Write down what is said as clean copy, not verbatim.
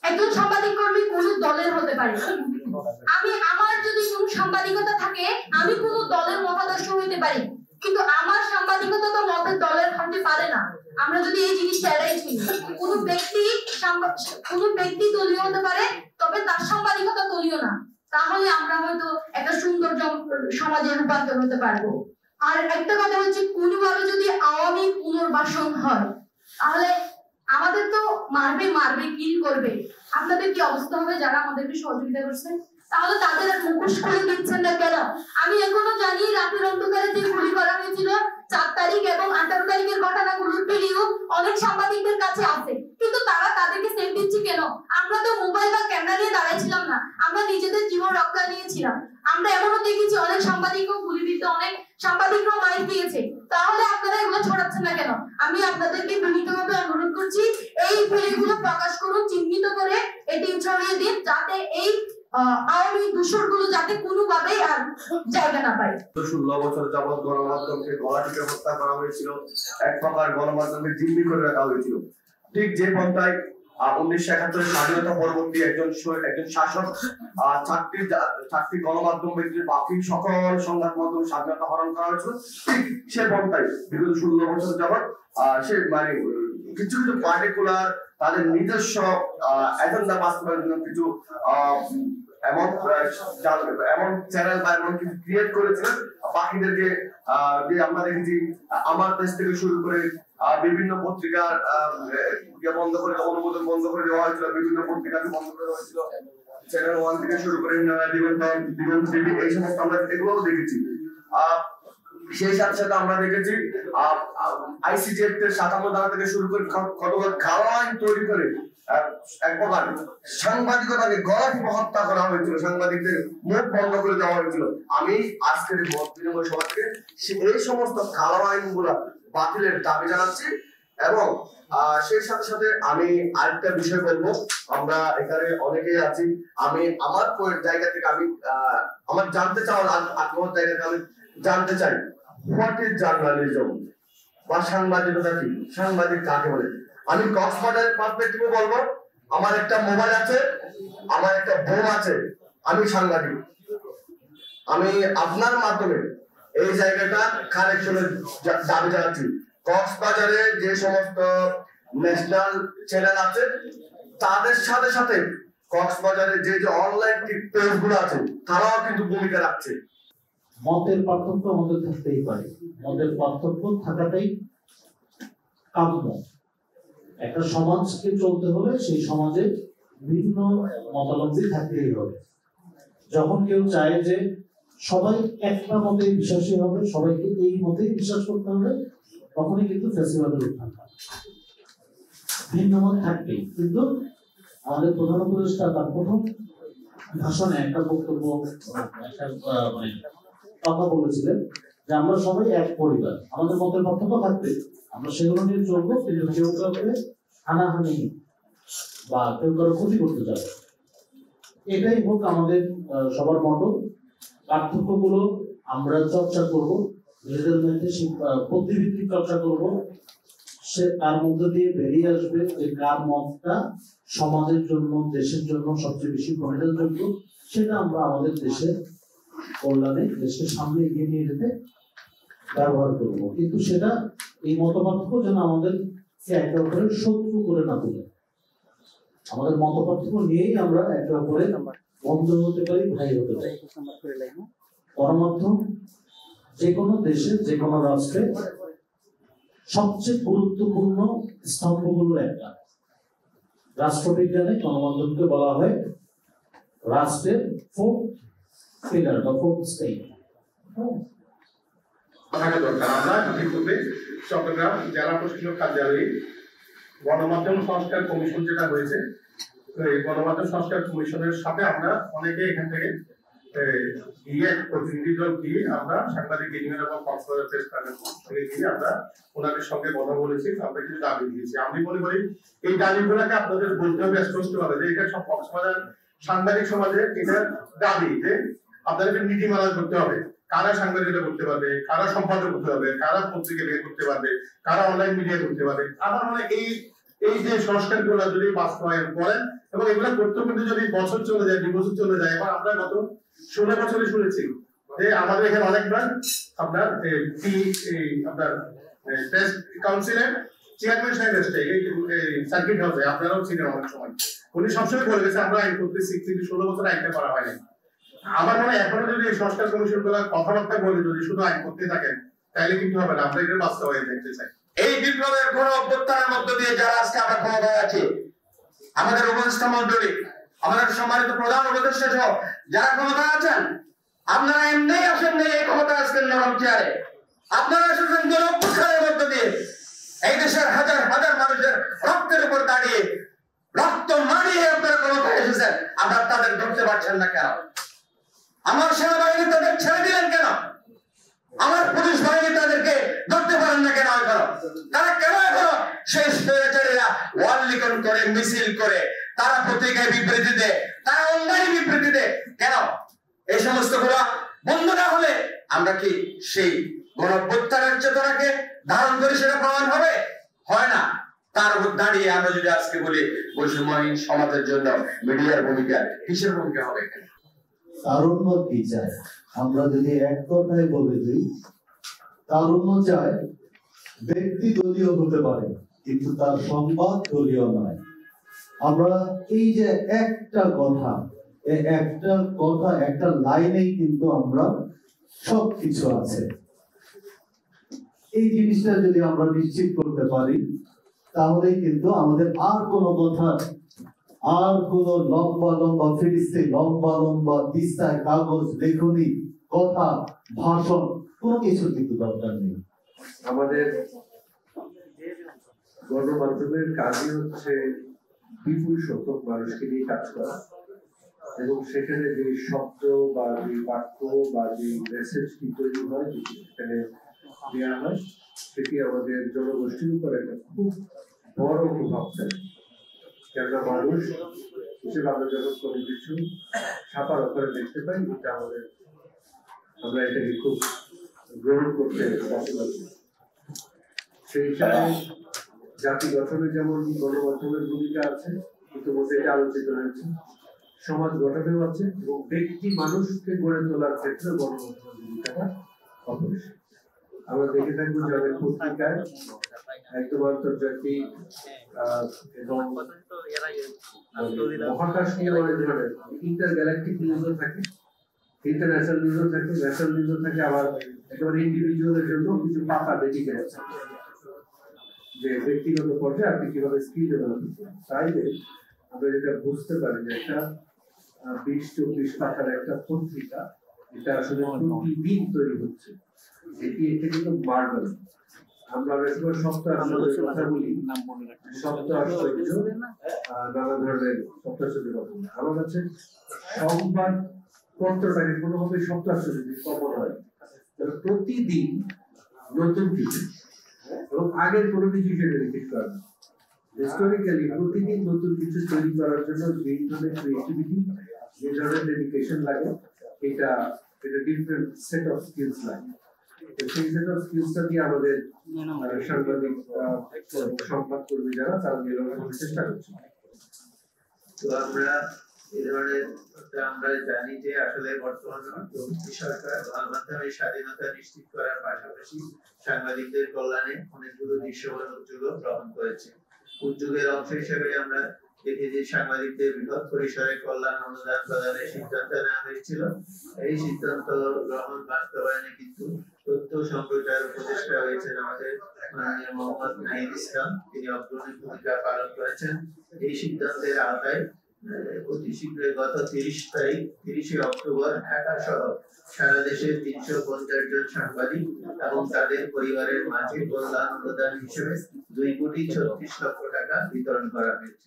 একজন সাংবাদিক কর্মী কোন দলের হতে পারে। আমি আমার যদি কোনো সাংবাদিকতা থাকে আমি কোন দলের মতাদর্শ হইতে পারি, কিন্তু আমার সাংবাদিকতা তো মতের দলের হতে পারে না। আমরা যদি এই জিনিসটা এড়াই চলি, কোন ব্যক্তি দলীয় হতে পারে, তবে তার সাংবাদিকতা দলীয় না, তাহলে আমরা হয়তো একটা সুন্দর সমাজে রূপান্তর হতে পারবো। আর একটা কথা হচ্ছে, কোনোভাবে যদি আওয়ামী পুনর্বাসন হয় তাহলে আমাদের তো মারবে কিল করবে। আপনাদের কি অবস্থা হবে যারা আমাদেরকে সহযোগিতা করছে? তাহলে তাদের মুখোশ খুলে দিচ্ছেন না কেন? আমি এখনো জানি রাতের অন্ধকারে যে গুলি করা হয়েছিল 4 তারিখ এবং 18 তারিখের ঘটনাগুলোর ভিডিও অনেক সাংবাদিকদের কাছে আছে, কিন্তু তারা তাদেরকে সেভ দিচ্ছে কেন? আমরা তো মোবাইল বা ক্যামেরা নিয়ে দাঁড়াইছিলাম না, আমরা নিজেদের জীবন রক্ষা নিয়েছিলাম। আমরা এমনও দেখেছি অনেক সাংবাদিকও গুলিবিদ্ধ, অনেক সাংবাদিকরাও মাইর দিয়েছে। তাহলে আপনারা এগুলো ছড়াচ্ছেন না কেন? আমি আপনাদেরকে বিনীতভাবে অনুরোধ করছি, এই ভিডিওগুলো প্রকাশ করুন, চিহ্নিত করে এটি ছড়িয়ে দিন, যাতে এই আওয়ামী দূষরগুলো যাতে কোনোভাবেই আর জায়গা না পায়। 16 বছর যাবৎ গণমাধ্যমকে গলা টিপে হত্যা করা হয়েছিল, এক প্রকার গণমাধ্যমকে জিম্মি করে রাখা হয়েছিল। ঠিক যে পন্থায় 1971 স্বাধীনতা পরবর্তী একজন শাসক চারটি গণমাধ্যম ব্যক্তির বাকি সকল সংবাদ মাধ্যম স্বাধীনতা হরণ করা হয়েছিল, ঠিক সে পন্থায় বিগত 16 বছর যাবৎ সে মানে কিছু কিছু পার্টিকুলার তাদের নিজস্ব এজেন্ডা বাস্তবায়নের জন্য কিছু এমন চ্যানেল বা এমন কিছু ক্রিয়েট করেছিলেন। বাকিদেরকে যে আমরা দেখেছি আমার দেশ থেকে শুরু করে বিভিন্ন পত্রিকার বন্ধ করে, অনুমোদন বন্ধ করে দেওয়া হয়েছিল, বিভিন্ন পত্রিকাকে বন্ধ করে দেওয়া হয়েছিল, চ্যানেল 1 থেকে শুরু করে দিগন্ত টিভি, এই সমস্ত আমরা এগুলোও দেখেছি। সেই সাথে সাথে আমরা দেখেছি আইসিটি এর 57 ধারা থেকে শুরু করে কতগুলো কালো আইন তৈরি করে এক প্রকার সাংবাদিকতাকে গলা টিপে হত্যা করা হয়েছিল, সাংবাদিকদের মুখ বন্ধ করে দেওয়া হয়েছিল। আমি আজকের মত বিনিময় সভা থেকে এই সমস্ত কালো আইনগুলো বাতিলের দাবি জানাচ্ছি। এবং সেই সাথে সাথে আমি আরেকটা বিষয় বলবো, আমরা এখানে অনেকেই আছি, আমি আমার জায়গা থেকে আমি আমার জানতে চাওয়ার আগ্রহ জায়গা থেকে আমি জানতে চাই, হোয়াট ইজ জার্নালিজম বা সাংবাদিকতা কি, সাংবাদিক কাকে বলে? আমি কক্সবাজারের পার্সপেক্টিভে বলবো, আমার একটা মোবাইল আছে, আমার একটা বোম আছে, আমি সাংবাদিক। আমি আপনার মাধ্যমে এই জায়গাটা কারেকশনের দাবি জানাচ্ছি। কক্সবাজারে যে সমস্ত ন্যাশনাল চ্যানেল আছে তাদের সাথে সাথে কক্সবাজারে যে যে অনলাইন পেজগুলো আছে তারাও কিন্তু ভূমিকা রাখছে। মতের পার্থক্য আমাদের থাকতেই পারে, মতের পার্থক্য থাকাটাই কাম্য। একটা সমাজকে চলতে হলে সেই সমাজে ভিন্ন মতামতই থাকতেই হবে। যখন কেউ চায় যে সবাই একটা মতে বিশ্বাসী হবে, সবাইকে এই মতেই বিশ্বাস করতে হবে, তখনই কিন্তু ফেস্টিভ্যালের উত্থান হয়। ভিন্ন মত থাকবেই, কিন্তু আমাদের প্রধান উপদেষ্টা তার প্রথম ভাষণে একটা বক্তব্য, একটা কথা বলেছিলেন যে আমরা সবাই এক পরিবার, আমাদের মতের পার্থক্য থাকবে, আমরা সেগুলো নিয়ে চলবো, কিন্তু কেউ কাউকে হানাহানি বা কেউ কারো ক্ষতি করতে যাবে, এটাই হোক আমাদের সবার মতো। পার্থক্যগুলো আমরা চর্চা করব, নিজেদের মধ্যে বুদ্ধিভিত্তিক চর্চা করব, সে তার মধ্যে দিয়ে বেরিয়ে আসবে যে কার মতটা সমাজের জন্য, দেশের জন্য সবচেয়ে বেশি গ্রহণযোগ্য, সেটা আমরা আমাদের দেশের কল্যাণে, দেশের সামনে এগিয়ে নিয়ে যেতে ব্যবহার করব। কিন্তু সেটা এই মতপার্থক্য যেন আমাদেরকে একে অপরের শত্রু করে না তোলে। আমাদের মতপার্থক্য নিয়েই আমরা একে অপরের বন্ধু হতে পারি, ভাই হতে পারি। গণমাধ্যম যে কোনো দেশে, যে কোনো রাষ্ট্রে সবচেয়ে গুরুত্বপূর্ণ স্তম্ভগুলোর একটা। রাষ্ট্রবিজ্ঞানে গণমাধ্যমকে বলা হয় রাষ্ট্রের ফোর্থ পিলার বা ফোর্থ স্টেট। আমরা ইতিপূর্বে চট্টগ্রাম জেলা প্রশাসক কার্যালয়ে গণমাধ্যম সংস্কার কমিশন যেটা হয়েছে, এই গণমাধ্যম সংস্কার কমিশনের সাথে আমরা অনেকে এখান থেকে প্রতিনিধি দল দিয়ে আমরা সাংবাদিক ইউনিয়ন এবং কক্সবাজার প্রেস ক্লাবের দিয়ে আমরা ওনাদের সঙ্গে কথা বলেছি, আমরা কিছু দাবি দিয়েছি। আমি মনে করি এই দাবিগুলোকে আপনাদের বলতে হবে স্পষ্টভাবে যে এটা সব কক্সবাজার সাংবাদিক সমাজে এটা দাবি যে আপনাদেরকে নীতিমালা করতে হবে, কারা সাংবাদিকতা করতে পারবে, কারা সম্পাদক করতে পারবে, কারা পত্রিকা বের করতে পারবে, কারা অনলাইন মিডিয়া করতে পারবে। আমার মনে এই এই যে সংস্কারগুলো যদি বাস্তবায়ন করেন এবং এগুলো করতে করতে যদি বছর চলে যায় 2 বছর চলে যায়, এবার আমরা গত 16 বছরে শুনেছি যে আমাদের এখানে অনেকবার আপনার আপনার প্রেস কাউন্সিলের চেয়ারম্যান সাহেব এসে এই সার্কিট হাউসে আপনারাও ছিলেন অনেক সময়, উনি সবসময় বলে গেছে আমরা আইন করতে 16 বছর আইনটা করা হয়নি। আমার মনে হয় এখনো যদি এই সংস্কার কমিশন গুলো কথাবার্তা বলে যদি শুধু আইন করতে থাকেন তাহলে কিন্তু হবে না, আমরা এটা বাস্তবায়ন দেখতে চাই। এই বিপ্লবের কোন অভ্যুত্থানের মধ্য দিয়ে যারা আজকে আমরা ক্ষমতায় আছি, আমাদের উপদেষ্টা মন্ডলী, আমাদের সম্মানিত প্রধান উপদেষ্টা সহ যারা ক্ষমতায় আছেন, আপনারা এমনি আসেন নেই এই ক্ষমতা আজকের নরম চেয়ারে, আপনারা এসেছেন কোন অভ্যুত্থানের মধ্য দিয়ে এই দেশের হাজার হাজার মানুষের রক্তের উপর দাঁড়িয়ে রক্ত মারিয়ে আপনারা ক্ষমতায় এসেছেন। আপনারা তাদের ধরতে পারছেন না কেন? আমার সেনাবাহিনী তাদের ছেড়ে দিলেন কেন? আমার পুলিশ বাহিনী তাদেরকে ধরতে পারেন না কেন? তারা কেন এখনো শেষ স্বৈরাচারীরা ওয়াল লিখন করে, মিছিল করে, তারা পত্রিকায় বিবৃতি দেয়, তারা অনলাইনে বিবৃতি দেয় কেন? এই সমস্ত গুলা বন্ধ না হলে আমরা কি সেই গণঅভ্যুত্থানের চেতনাকে ধারণ করে সেটা প্রমাণ হবে? হয় না। তার উপর দাঁড়িয়ে আমরা যদি আজকে বলি বৈষম্যহীন সমাজের জন্য মিডিয়ার ভূমিকা, কিসের ভূমিকা হবে? তারুণ্য কি চায়? আমরা যদি এক কথায় বলে দিই, তারুণ্য চায় ব্যক্তি দলীয় হতে পারে কিন্তু তার সংবাদ দলীয় নয়। আমরা এই যে একটা কথা, একটা লাইনেই কিন্তু আমরা সবকিছু আছে। এই জিনিসটা যদি আমরা নিশ্চিত করতে পারি তাহলে কিন্তু আমাদের আর কোনো কথা, আর কোন লম্বা লম্বা ফিরিস্তে, লম্বা লম্বা দিস্তায় কাগজ, লেখনী, কথা, ভাষণ, কোনো কিছু কিন্তু দরকার নেই। আমাদের গণমাধ্যমের কাজই হচ্ছে বিপুল সংখ্যক মানুষকে নিয়ে কাজ করা এবং সেখানে যে শব্দ বা যে বাক্য বা যে মেসেজটি তৈরি হয়, যেটি সেখানে দেওয়া হয়, সেটি আমাদের জনগোষ্ঠীর উপর একটা খুব বড় প্রভাব ফেলে। কেননা মানুষ হিসেবে আমরা যখন কোনো কিছু ছাপার আকারে দেখতে পাই, এটা আমরা এটাকে খুব গ্রহণ করতে পছন্দ করি। সেই হিসাবে জাতি গঠনে যেমন গণমাধ্যমের ভূমিকা আছে, ইতিমধ্যে এটা আলোচিত হয়েছে, সমাজ গঠনেও আছে এবং ব্যক্তি মানুষকে গড়ে তোলার ক্ষেত্রে গণমাধ্যমের ভূমিকাটা অপরিসীম। আমরা দেখে থাকবো যে অনেক পত্রিকায় একদম আন্তর্জাতিক এবং মহাকাশ নিয়ে অনেক ধরনের ইন্টারগ্যালাকটিক নিউজও থাকে, ইন্টারন্যাশনাল নিউজও থাকে, ন্যাশনাল নিউজও থাকে, আবার একেবারে ইন্ডিভিজুয়ালের জন্য কিছু পাতা ডেডিকেট আছে যে ব্যক্তিগত পর্যায়ে আপনি কিভাবে স্কিল ডেভেলপ করবেন। তাই আমরা যেটা বুঝতে পারি যে একটা 20-24 পাতার একটা পত্রিকা, এটা আসলে প্রতিদিন তৈরি হচ্ছে, এটা কিন্তু মার্বেল। আমরা বেশিরভাগ সপ্তাহ কথা বলি, সপ্তাহ আশ্চর্য, নানা ধরনের সপ্তাহ আশ্চর্য কথা বলি। আমার কাছে সংবাদ পত্রটাকে কোনোভাবে সপ্তাহ আশ্চর্য কমন হয়, প্রতিদিন নতুন কিছু এবং আগের কোনো কিছু সেটা রিপিট করা না। হিস্টোরিক্যালি প্রতিদিন নতুন কিছু তৈরি করার জন্য যে ধরনের ক্রিয়েটিভিটি, যে ধরনের ডেডিকেশন লাগে, এটা ডিফারেন্ট সেট অফ স্কিলস লাগে। সেই সেট অফ স্কিলসটা দিয়ে আমাদের সাংবাদিক সংবাদকর্মী যারা তারা নির্বাহ করার চেষ্টা করছে। তো আমরা এই ধরনের আমরা জানি যে আসলে বর্তমান সরকার গণমাধ্যমের স্বাধীনতা নিশ্চিত করার পাশাপাশি সাংবাদিকদের কল্যাণে অনেকগুলো দৃশ্যমান উদ্যোগ গ্রহণ করেছে। উদ্যোগের অংশ হিসেবে আমরা দেখি যে সাংবাদিকদের বৃহৎ পরিসরে কল্যাণ অনুদান প্রদানের সিদ্ধান্ত নেওয়া হয়েছিল। এই সিদ্ধান্ত গ্রহণ বাস্তবায়নে কিন্তু তথ্য সম্প্রচার উপদেষ্টা হয়েছেন আমাদের মাননীয় মোহাম্মদ নাহিদ ইসলাম, তিনি অগ্রণী ভূমিকা পালন করেছেন। এই সিদ্ধান্তের আওতায় অতি শীঘ্রই গত 30 অক্টোবর ঢাকা সহ সারা দেশের 350 জন সাংবাদিক এবং তাদের পরিবারের মাঝে কল্যাণ অনুদান হিসেবে 2,36,00,000 টাকা বিতরণ করা হয়েছে।